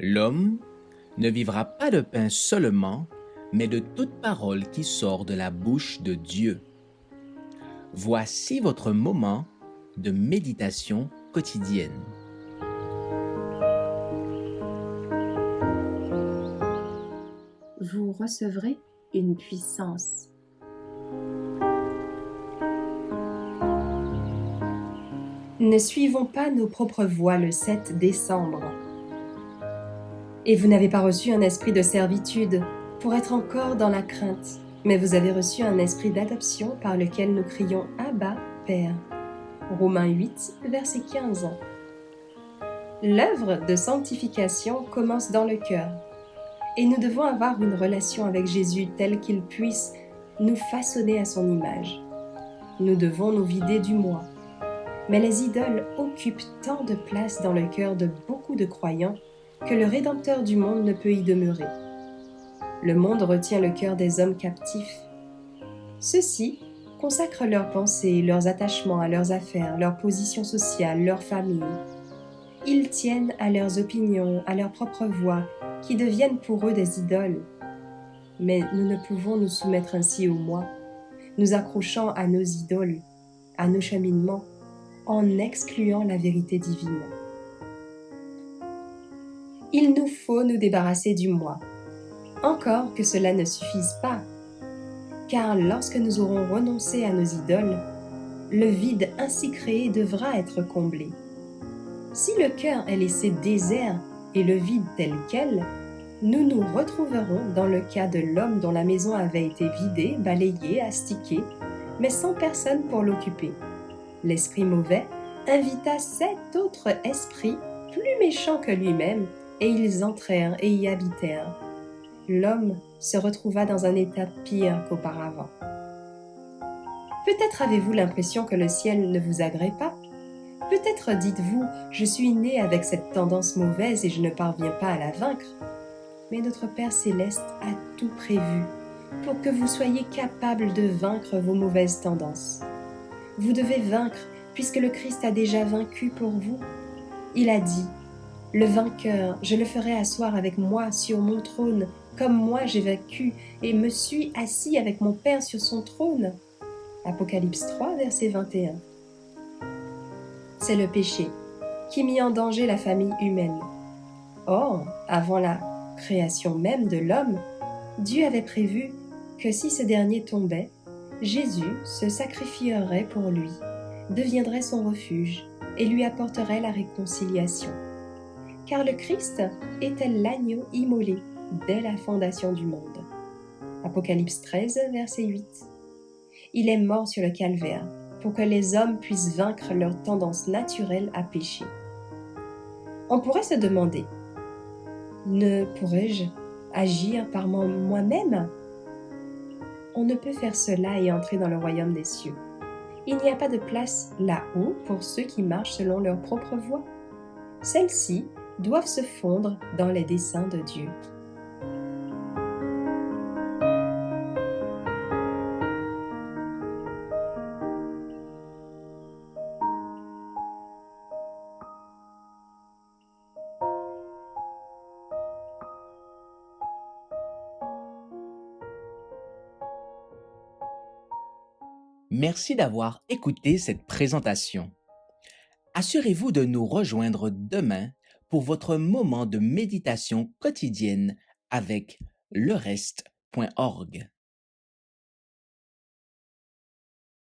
L'homme ne vivra pas de pain seulement, mais de toute parole qui sort de la bouche de Dieu. Voici votre moment de méditation quotidienne. Vous recevrez une puissance. Ne suivons pas nos propres voies le 7 décembre. Et vous n'avez pas reçu un esprit de servitude pour être encore dans la crainte, mais vous avez reçu un esprit d'adoption par lequel nous crions « Abba, Père ». Romains 8, verset 15. L'œuvre de sanctification commence dans le cœur, et nous devons avoir une relation avec Jésus telle qu'il puisse nous façonner à son image. Nous devons nous vider du moi. Mais les idoles occupent tant de place dans le cœur de beaucoup de croyants que le Rédempteur du monde ne peut y demeurer. Le monde retient le cœur des hommes captifs. Ceux-ci consacrent leurs pensées, leurs attachements à leurs affaires, leur position sociale, leur famille. Ils tiennent à leurs opinions, à leur propre voix, qui deviennent pour eux des idoles. Mais nous ne pouvons nous soumettre ainsi au moi, nous accrochant à nos idoles, à nos cheminements, en excluant la vérité divine. Il nous faut nous débarrasser du moi. Encore que cela ne suffise pas, car lorsque nous aurons renoncé à nos idoles, le vide ainsi créé devra être comblé. Si le cœur est laissé désert et le vide tel quel, nous nous retrouverons dans le cas de l'homme dont la maison avait été vidée, balayée, astiquée, mais sans personne pour l'occuper. L'esprit mauvais invita 7 autres esprits plus méchants que lui-même, et ils entrèrent et y habitèrent. L'homme se retrouva dans un état pire qu'auparavant. Peut-être avez-vous l'impression que le ciel ne vous agrée pas. Peut-être dites-vous « Je suis né avec cette tendance mauvaise et je ne parviens pas à la vaincre ». Mais notre Père Céleste a tout prévu pour que vous soyez capable de vaincre vos mauvaises tendances. Vous devez vaincre puisque le Christ a déjà vaincu pour vous. Il a dit « Le vainqueur, je le ferai asseoir avec moi sur mon trône, comme moi j'ai vaincu et me suis assis avec mon Père sur son trône. » Apocalypse 3, verset 21. C'est le péché qui mit en danger la famille humaine. Or, avant la création même de l'homme, Dieu avait prévu que si ce dernier tombait, Jésus se sacrifierait pour lui, deviendrait son refuge et lui apporterait la réconciliation. Car le Christ était l'agneau immolé dès la fondation du monde. Apocalypse 13, verset 8. Il est mort sur le calvaire pour que les hommes puissent vaincre leur tendance naturelle à pécher. On pourrait se demander, ne pourrais-je agir par moi-même? On ne peut faire cela et entrer dans le royaume des cieux. Il n'y a pas de place là-haut pour ceux qui marchent selon leur propre voie. Celles-ci doivent se fondre dans les desseins de Dieu. Merci d'avoir écouté cette présentation. Assurez-vous de nous rejoindre demain pour votre moment de méditation quotidienne avec lereste.org.